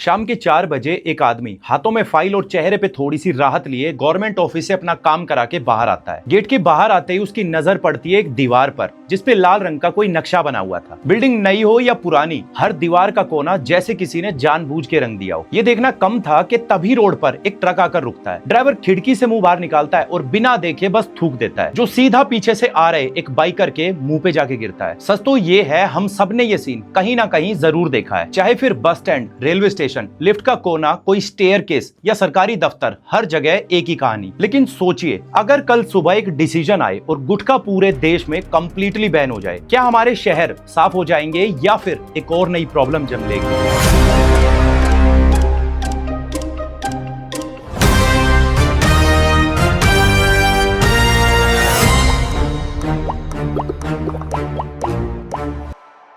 शाम के 4 बजे एक आदमी हाथों में फाइल और चेहरे पे थोड़ी सी राहत लिए गवर्नमेंट ऑफिस से अपना काम करा के बाहर आता है। गेट के बाहर आते ही उसकी नजर पड़ती है एक दीवार पर जिसपे लाल रंग का कोई नक्शा बना हुआ था। बिल्डिंग नई हो या पुरानी, हर दीवार का कोना जैसे किसी ने जानबूझ के रंग दिया हो। ये देखना कम था कि तभी रोड पर एक ट्रक आकर रुकता है। ड्राइवर खिड़की से मुंह बाहर निकालता है और बिना देखे बस थूक देता है, जो सीधा पीछे से आ रहे एक बाइकर के मुंह पे जाके गिरता है। सच तो ये है, हम सब ने ये सीन कहीं ना कहीं जरूर देखा है, चाहे फिर bus stand, railway station, lift का कोना, कोई स्टेयरकेस या सरकारी दफ्तर, हर जगह एक ही कहानी। लेकिन सोचिए, अगर कल सुबह एक डिसीजन आए और गुटखा पूरे देश में कंप्लीटली बैन हो जाए, क्या हमारे शहर साफ हो जाएंगे या फिर एक और नई प्रॉब्लम जन्म लेगी?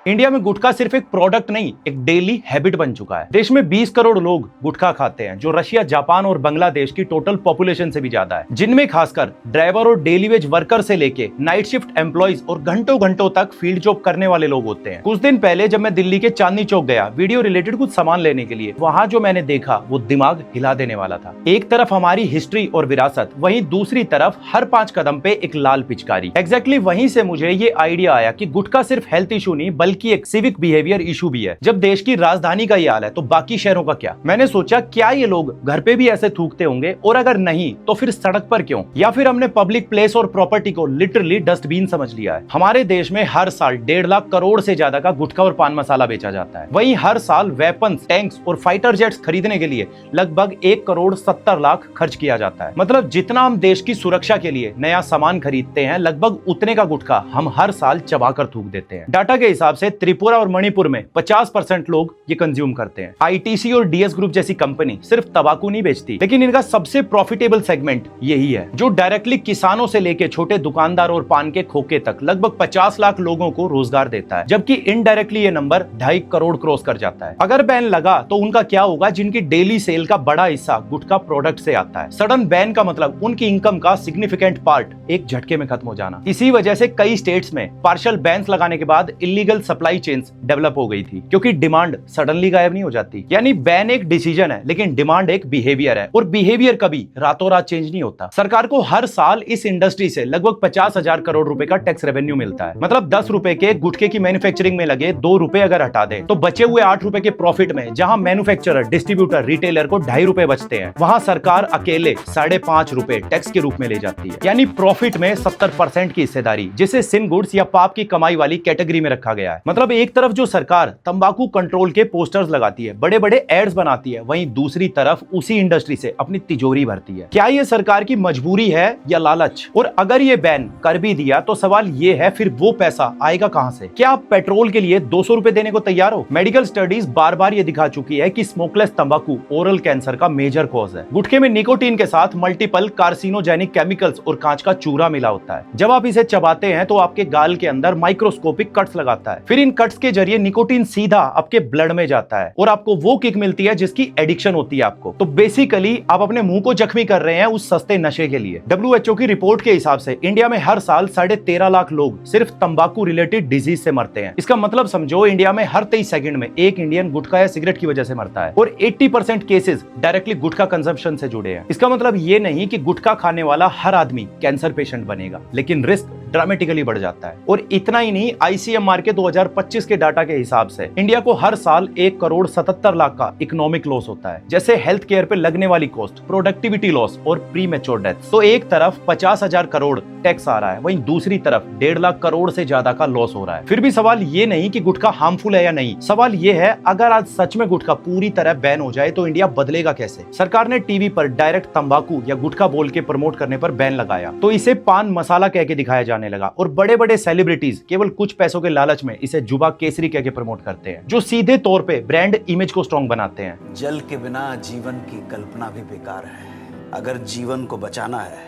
इंडिया में गुटखा सिर्फ एक प्रोडक्ट नहीं, एक डेली हैबिट बन चुका है। देश में 20 करोड़ लोग गुटखा खाते हैं, जो रशिया, जापान और बांग्लादेश की टोटल पॉपुलेशन से भी ज्यादा है, जिनमें खासकर ड्राइवर और डेली वेज वर्कर से लेके नाइट शिफ्ट एम्प्लॉइज और घंटों घंटों तक फील्ड जॉब करने वाले लोग होते हैं। कुछ दिन पहले जब मैं दिल्ली के चांदनी चौक गया वीडियो रिलेटेड कुछ सामान लेने के लिए, वहां जो मैंने देखा वो दिमाग हिला देने वाला था। एक तरफ हमारी हिस्ट्री और विरासत, वहीं दूसरी तरफ हर 5 कदम पे एक लाल पिचकारी। एग्जैक्टली वहीं से मुझे ये आइडिया आया कि गुटखा सिर्फ हेल्थ इशू नहीं बल्कि एक सिविक बिहेवियर इशू भी है। जब देश की राजधानी का ये हाल है तो बाकी शहरों का क्या? मैंने सोचा, क्या ये लोग घर पे भी ऐसे थूकते होंगे, और अगर नहीं तो फिर सड़क पर क्यों? या फिर हमने पब्लिक प्लेस और प्रॉपर्टी को लिटरली डस्टबिन समझ लिया है। हमारे देश में हर साल 1.5 लाख करोड़ से ज्यादा का गुटखा और पान मसाला बेचा जाता है। वहीं हर साल वेपन्स, टैंक्स और फाइटर जेट्स खरीदने के लिए लगभग 1 करोड़ 70 लाख खर्च किया जाता है। मतलब जितना हम देश की सुरक्षा के लिए नया सामान खरीदते हैं, लगभग उतने का गुटखा हम हर साल चबाकर थूक देते हैं। डाटा के हिसाब से त्रिपुरा और मणिपुर में 50% लोग ये कंज्यूम करते हैं। आईटीसी और डीएस ग्रुप जैसी कंपनी सिर्फ तंबाकू नहीं बेचती, लेकिन इनका सबसे प्रॉफिटेबल सेगमेंट यही है, जो डायरेक्टली किसानों से लेके छोटे दुकानदार और पान के खोखे तक लगभग 50 लाख लोगों को रोजगार देता है, जबकि इनडायरेक्टली ये नंबर 2.5 करोड़ क्रॉस कर जाता है। अगर बैन लगा तो उनका क्या होगा, जिनकी डेली सेल का बड़ा हिस्सा गुटखा प्रोडक्ट से आता है। सडन बैन का मतलब उनकी इनकम का सिग्निफिकेंट पार्ट एक झटके में खत्म हो जाना। इसी वजह से कई स्टेट्स में पार्शियल बैन्स लगाने के बाद इलीगल सप्लाई चेन डेवलप हो गई थी, क्योंकि डिमांड सडनली गायब नहीं हो जाती। यानी बैन एक डिसीजन है, लेकिन डिमांड एक बिहेवियर है, और बिहेवियर कभी रातों रात चेंज नहीं होता। सरकार को हर साल इस इंडस्ट्री से लगभग 50,000 करोड़ रुपए का टैक्स रेवेन्यू मिलता है। मतलब 10 रुपए के गुटखे की मैन्युफैक्चरिंग में लगे 2 रुपए अगर हटा दे तो बचे हुए 8 रुपए के प्रॉफिट में जहां मैन्युफैक्चरर, डिस्ट्रीब्यूटर, रिटेलर को 2.5 रुपए बचते हैं, वहां सरकार अकेले 5.5 रुपए टैक्स के रूप में ले जाती है। यानी प्रॉफिट में 70% की हिस्सेदारी, जिसे सिन गुड्स या पाप की कमाई वाली कैटेगरी में रखा गया है। मतलब एक तरफ जो सरकार तंबाकू कंट्रोल के पोस्टर्स लगाती है, बड़े बड़े एड्स बनाती है, वहीं दूसरी तरफ उसी इंडस्ट्री से अपनी तिजोरी भरती है। क्या ये सरकार की मजबूरी है या लालच? और अगर ये बैन कर भी दिया तो सवाल ये है, फिर वो पैसा आएगा कहां से? क्या आप पेट्रोल के लिए 200 रुपए देने को तैयार हो? मेडिकल स्टडीज बार बार ये दिखा चुकी है कि स्मोकलेस तंबाकू ओरल कैंसर का मेजर कॉज है। गुटखे में निकोटीन के साथ मल्टीपल कार्सिनोजेनिक केमिकल्स और कांच का चूरा मिला होता है। जब आप इसे चबाते हैं तो आपके गाल के अंदर माइक्रोस्कोपिक कट्स लगाता है, फिर इन कट्स के जरिए निकोटीन सीधा आपके ब्लड में जाता है और आपको वो किक मिलती है जिसकी एडिक्शन होती है आपको। तो बेसिकली आप अपने मुंह को जख्मी कर रहे हैं उस सस्ते नशे के लिए। WHO की रिपोर्ट के हिसाब से इंडिया में हर साल 13.5 लाख लोग सिर्फ तंबाकू रिलेटेड डिजीज से मरते हैं। इसका मतलब समझो, इंडिया में हर 23 सेकंड में एक इंडियन गुटखा या सिगरेट की वजह से मरता है, और 80% केसेस डायरेक्टली गुटखा कंजम्पशन से जुड़े हैं। इसका मतलब ये नहीं कि गुटखा खाने वाला हर आदमी कैंसर पेशेंट बनेगा, लेकिन रिस्क ड्रामेटिकली बढ़ जाता है। और इतना ही नहीं, ICMR के 2025 के डाटा के हिसाब से इंडिया को हर साल 1 करोड़ 77 लाख का इकोनॉमिक लॉस होता है, जैसे हेल्थ केयर पे लगने वाली कॉस्ट, प्रोडक्टिविटी लॉस और प्री मैच्योर डेथ। तो एक तरफ 50,000 करोड़ टैक्स आ रहा है, वहीं दूसरी तरफ 1.5 लाख करोड़ से ज्यादा का लॉस हो रहा है। फिर भी सवाल ये नहीं कि गुटखा हार्मफुल है या नहीं, सवाल ये है, अगर आज सच में गुटखा पूरी तरह बैन हो जाए तो इंडिया बदलेगा कैसे? सरकार ने टीवी पर डायरेक्ट तंबाकू या गुटखा बोल के प्रमोट करने पर बैन लगाया, तो इसे पान मसाला कह के दिखाया जाने लगा, और बड़े बड़े सेलिब्रिटीज केवल कुछ पैसों के लालच में इसे जुबा केसरी कह के प्रमोट करते हैं, जो सीधे तौर पे ब्रांड इमेज को स्ट्रॉन्ग बनाते हैं। जल के बिना जीवन की कल्पना भी बेकार है। अगर जीवन को बचाना है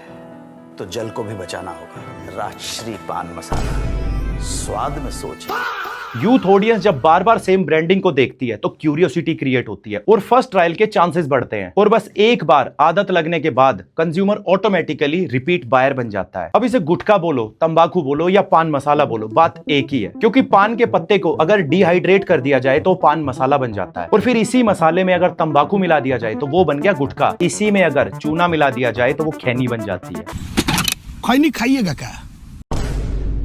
तो जल को भी बचाना होगा। राजश्री पान मसाला, स्वाद में सोच। यूथ ऑडियंस जब बार बार सेम ब्रांडिंग को देखती है तो क्यूरियोसिटी क्रिएट होती है और फर्स्ट ट्रायल के चांसेस बढ़ते हैं, और बस एक बार आदत लगने के बाद कंज्यूमर ऑटोमेटिकली रिपीट बायर बन जाता है। अब इसे गुटखा बोलो, तंबाकू बोलो या पान मसाला बोलो, बात एक ही है, क्योंकि पान के पत्ते को अगर डिहाइड्रेट कर दिया जाए तो पान मसाला बन जाता है, और फिर इसी मसाले में अगर तंबाकू मिला दिया जाए तो वो बन गया गुटखा, इसी में अगर चूना मिला दिया जाए तो वो खैनी बन जाती है। खैनी खाइएगा क्या?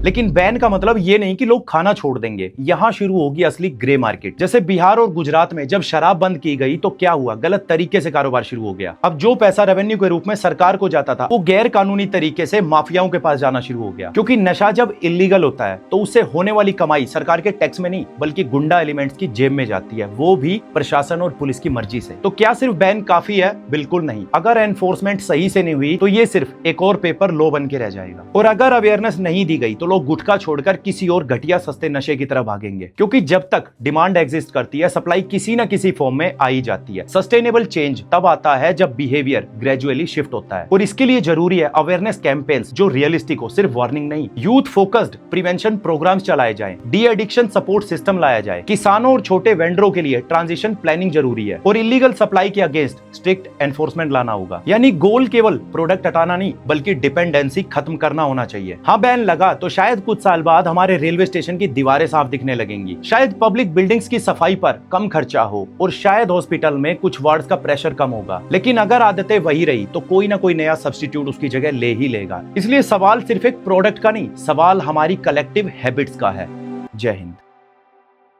लेकिन बैन का मतलब ये नहीं कि लोग खाना छोड़ देंगे, यहां शुरू होगी असली ग्रे मार्केट। जैसे बिहार और गुजरात में जब शराब बंद की गई तो क्या हुआ, गलत तरीके से कारोबार शुरू हो गया। अब जो पैसा रेवेन्यू के रूप में सरकार को जाता था वो गैर कानूनी तरीके से माफियाओं के पास जाना शुरू हो गया, क्योंकि नशा जब इलीगल होता है तो उससे होने वाली कमाई सरकार के टैक्स में नहीं बल्कि गुंडा एलिमेंट्स की जेब में जाती है, वो भी प्रशासन और पुलिस की मर्जी से। तो क्या सिर्फ बैन काफी है? बिल्कुल नहीं। अगर एनफोर्समेंट सही से नहीं हुई तो ये सिर्फ एक और पेपर लॉ बन के रह जाएगा, और अगर अवेयरनेस नहीं दी गई तो लोग गुटखा छोड़कर किसी और घटिया सस्ते नशे की तरफ भागेंगे, क्योंकि जब तक डिमांड एग्जिस्ट करती है सप्लाई किसी न किसी फॉर्म में आ ही जाती है। सस्टेनेबल चेंज तब आता है जब बिहेवियर ग्रेजुअली शिफ्ट होता है, और इसके लिए जरूरी है अवेयरनेस कैंपेन्स जो रियलिस्टिक हो, सिर्फ वार्निंग नहीं। यूथ फोकस्ड प्रिवेंशन प्रोग्राम्स चलाए जाएं, डी एडिक्शन सपोर्ट सिस्टम लाया जाए, किसानों और छोटे वेंडरों के लिए ट्रांजिशन प्लानिंग जरूरी है, और इलीगल सप्लाई के अगेंस्ट स्ट्रिक्ट एनफोर्समेंट लाना होगा। यानी गोल केवल प्रोडक्ट हटाना नहीं बल्कि डिपेंडेंसी खत्म करना होना चाहिए। हाँ, बैन लगा तो शायद कुछ साल बाद हमारे रेलवे स्टेशन की दीवारें साफ दिखने लगेंगी, शायद पब्लिक बिल्डिंग्स की सफाई पर कम खर्चा हो, और शायद हॉस्पिटल में कुछ वार्ड्स का प्रेशर कम होगा। लेकिन अगर आदतें वही रही तो कोई ना कोई नया सब्स्टिट्यूट उसकी जगह ले ही लेगा। इसलिए सवाल सिर्फ एक प्रोडक्ट का नहीं, सवाल हमारी कलेक्टिव हैबिट्स का है। जय हिंद।